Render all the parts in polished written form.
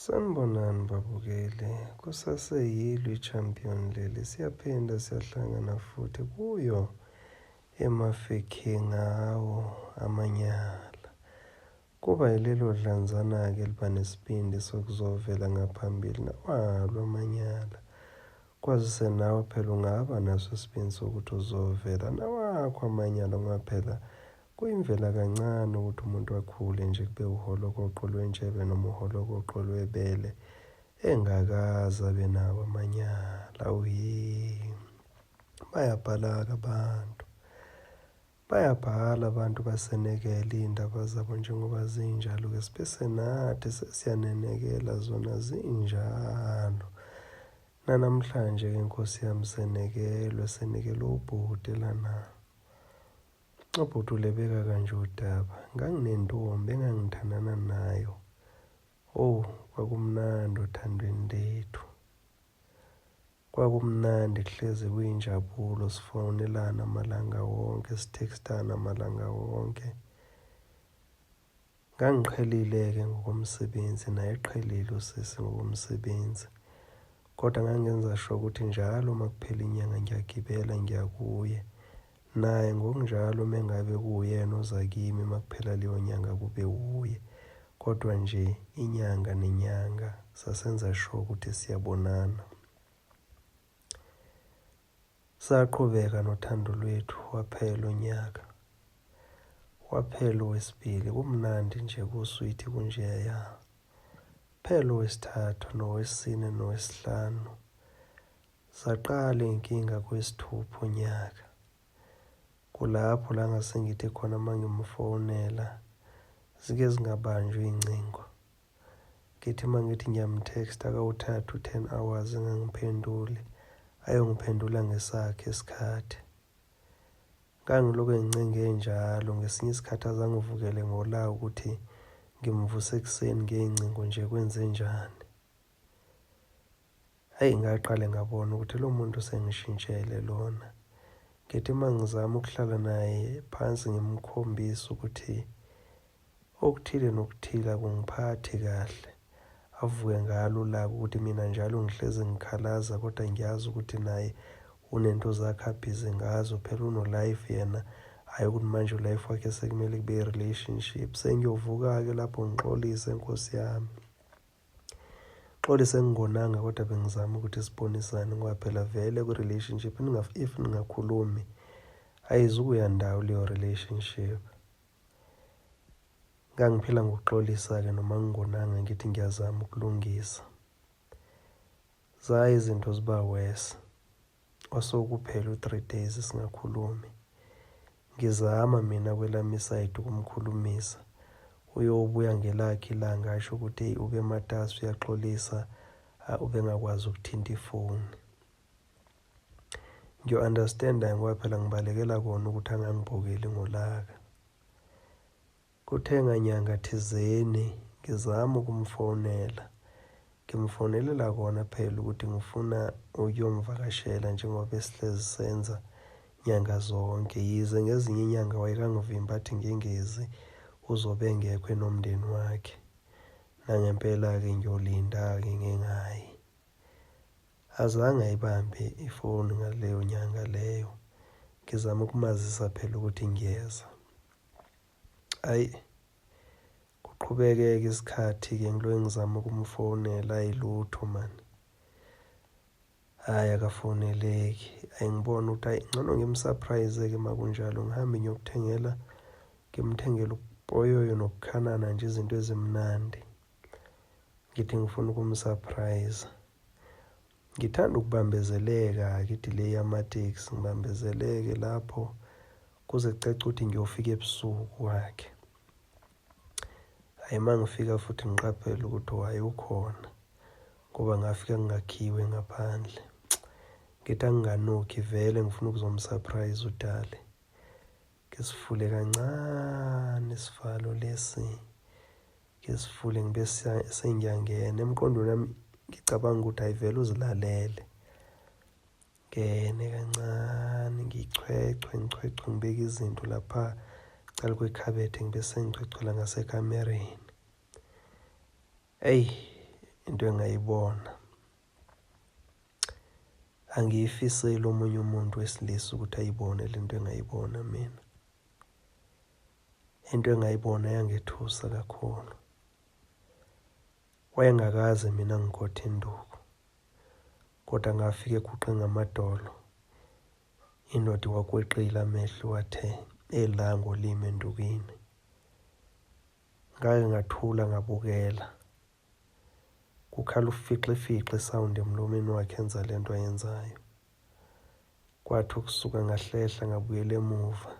Sanibonani babukeli, kusaseyilo i-champion leli, siyaphinda siyahlangana futhi kuyo emafekhe ngawo amanyala. Kuba yilelo dlanzana-ke liba nesibindi sokuzovela ngaphambili nawalo amanyala. Kwazise nawe phela ungaba naso isibindi sokuthi uzovela nawakho amanyala ngoba phela kuyimvela kancane ukuthi umuntu akhule nje kube uholokoqo lwentshebe noma uholokoqo lwebele engakaze abe nawo amanyala. Bayabhala abantu basenekela iy'ndaba zabo njengoba zinjalo-ke sibese nathi sesiyanenekela zona zinjalo. Nanamhlanje-ke Nkosi yami senekelwe ubhuti lana. Ubhuti ulebeka kanje udaba. Nganginentombi engangithandana nayo. Kwakumnandi othandweni lethu. Kwakumnandi kuhlezi kuyinjabulo sifonelana amalanga wonke, sithekstana amalanga wonke. Ngangiqhelile-ke ngokomsebenzi, naye eqhelile usisi ngokomsebenzi. Kodwa ngangenza sure ukuthi njalo uma kuphela inyanga ngiyagibela ngiya kuye. Naye ngokunjalo mengabe kuyena oza kimi makuphela leyo nyanga kube uye. Kodwa nje inyanga nenyanga sasenza sure ukuthi siyabonana. Saqhubeka nothando lwethu, waphela unyaka. Waphela owesibili, kumnandi nje kusweet kunjeya. Phela owesithathu nowesine nowesihlanu. Saqala inkinga kwesithupha unyaka. Kulapho la ngase ngithi khona mangimfonela zike zingabanjwa iy'ncingo. Ngithi mangithi ngiyamthexta akawuthatha 10 hours engangiphenduli, ayongiphendula ngesakhe isikhathi. Ngangilokhu ngincinge njalo, ngesinye isikhathi azangivukele ngolawa ukuthi ngimvuse ekuseni ngey'ncingo nje kwenze njani. Ngaqale ngabona ukuthi lo muntu sengishintshele lona. Ngithi mangizama ukuhlala naye phansi ngimkhombisa ukuthi okuthile nokuthile akungiphathi kahle. Avuke ngalo ulaka ukuthi mina njalo ngihlezi ngikhalaza kodwa ngiyazi ukuthi naye unento zakhe abhizi ngazo. Phela uno-life yena, hhayi ukuthi manje u-life wakhe sekumele kube i-relationship. Sengiyovuka-ke lapho ngixolise Nkosi yami. Xolise ngingonanga kodwa bengizama ukuthi sibonisane ngoba phela vele kwi-relationship if ningakhulumi ayizukuya ndawo leyo relationship. Ngangiphila ngokuxolisa-ke noma ngingonanga ngithi ngiyazama ukulungisa. Zayi izinto ziba worse. Osokuphela u-3 days singakhulumi. Ngizama mina kwelami isayidi ukumkhulumisa. Uyobuya ngelakhe ilanga asho ukuthi ube matasa uyaxolisa, ubengakwazi ukuthinta ifoni. Ngiyo-understand-a ngoba phela ngibalekela kona ukuthi angangibhokeli ngolaka. Kuthe nganyanga thizeni ngizama ukumfonela. Ngimfonelela kona phela ukuthi ngifuna ukuyomvakashela njengoba esihlezi senza nyanga zonke. Yize ngezinye inyanga wayekangivimba athi ngengezi uzobe engekho nomndeni wakhe. Nangempela-ke ngiyolinda-ke ngingayi. Azange ayibambe ifoni ngaleyo nyanga leyo. Ngizama ukumazisa phela ukuthi ngiyeza. Kuqhubeke-ke isikhathi-ke ngilo ngizama ukumfonela ayilutho mani. Akafoneleki. Ngibona ukuthi ngcono ngimsurprise-ke makunjalo ngihambe ngimthengela upoyoyo nokukhanana nje izinto ezimnandi. Ngithi ngifuna ukumsurprise. Ngithanda ukubambezeleka-ke i-delay yamateksi, ngibambezeleke lapho kuze kucace ukuthi ngiyofika ebusuku kwakhe. Mangifika futhi ngiqaphela ukuthi wayekhona ngoba ngafika ngingakhiwe ngaphandle. Ngithi anginganokhi vele ngifuna ukuzomsurprise uDali. Ngisivule kancane isivalo lesi. Ngisivule ngibe sengiyangena emqondweni wami ngicabanga ukuthi ayivele uzilalele. Ngene kancane ngichwechwe ngibeka izinto lapha cala kwekhabethe ngibe sengichwechwela ngasekamereni. into engayibona. Angiyifiseli omunye umuntu wesilisa ukuthi ayibone le nto engayibona mina. Into engayibona yangethusa kakhulu. Wayengakaze mina ngikhothe induku, kodwa ngafika eguqe ngamadolo. Indoda wakweqile amehlo wathe, "Ela ngolimi endukini." Ngake ngathula ngabukela. Kukhala ufixifixe sound emlomeni wakhe enza le nto ayenzayo. Kwathi ukusuka ngahlehla ngabuyela emuva.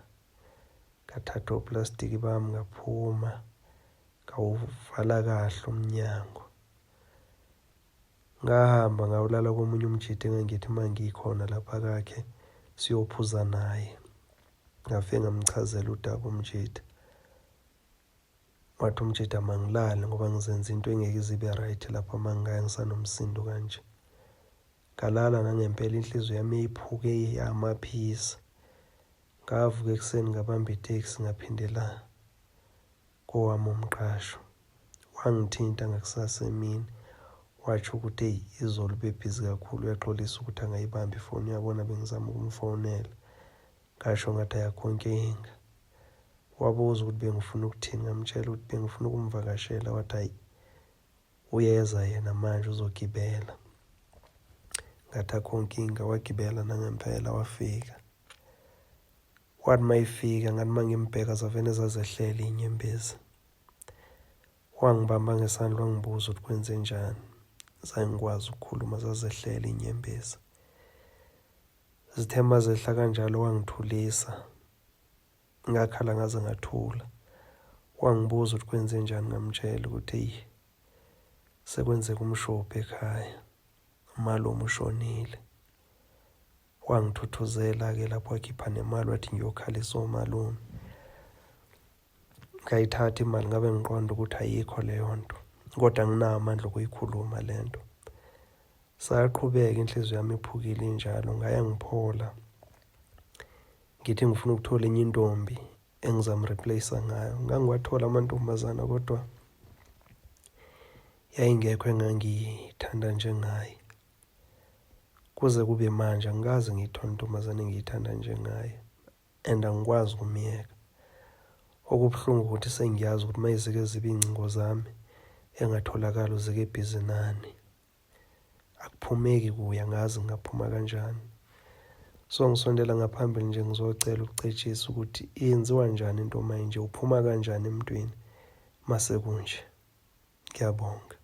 Ngathatha oplastiki bami ngaphuma, ngawuvala kahle umnyango. Ngahamba ngawulala komunye umjidi engangithi uma ngikhona lapha kakhe siyophuza naye. Ngafike ngamchazela udaba umjidi. Wathi umjidi amangilali ngoba ngizenza into engeke izibe right lapha mangaya ngisanomsindo kanje. Ngalala nangempela inhliziyo yami iphuke yamaphisa. Ngavuka ekuseni ngabamba iteksi ngaphindela kowami umqasho. Wangithinta ngakusasa emini. Watsho ukuthi izolo bebhizi kakhulu, uyaxolisa ukuthi angayibambi ifoni. Uyabona bengizama ukumfonela. Ngasho ngathi ayakho inkinga. Wabuza ukuthi bengifuna ukuthini, ngamtshela ukuthi bengifuna ukumvakashela. Wathi hayi, uyeza yena manje uzogibela. Ngathi akho nkinga. Wagibela nangempela wafika. Wathi mayifika ngathi mangimbheka zavene zazehlela inyembezi. Wangibamba ngesandla wangibuza ukuthi kwenze njani. Zangikwazi ukukhuluma, zazehlela inyembezi. Zithe mazehla kanjalo wangithulisa. Ngakhala ngaze ngathula. Wangibuza ukuthi kwenze njani, ngamtshela ukuthi sekwenzeka umshophi ekhaya, umalume ushonile. Wangithuthuzela-ke lapho wakhipha nemali wathi ngiyokhalisa omalume. Ngayithatha imali ngabe ngiqonda ukuthi ayikho leyo nto, kodwa anginawo amandla okuyikhuluma le nto. Sayaqhubeka inhliziyo yami iphukile injalo. Ngaya ngiphola ngithi ngifuna ukuthola enye intombi engizamreplace ngayo. Ngangiwathola amantombazana kodwa yayingekho engangiyithanda njengaye. Kuze kube manje angikaze ngiyithole intombazane engiyithanda njengaye, and angikwazi ukumyeka. Okubuhlungu ukuthi sengiyazi ukuthi mayizike zibe iy'ngcingo zami engatholakala uzike ebhizinani. Akuphumeki kuye, angazi ngaphuma kanjani. So ngisondela ngaphambili nje ngizocela ukucetshisa ukuthi yenziwa njani into manje, uphuma kanjani emntwini mase kunje. Ngiyabonga.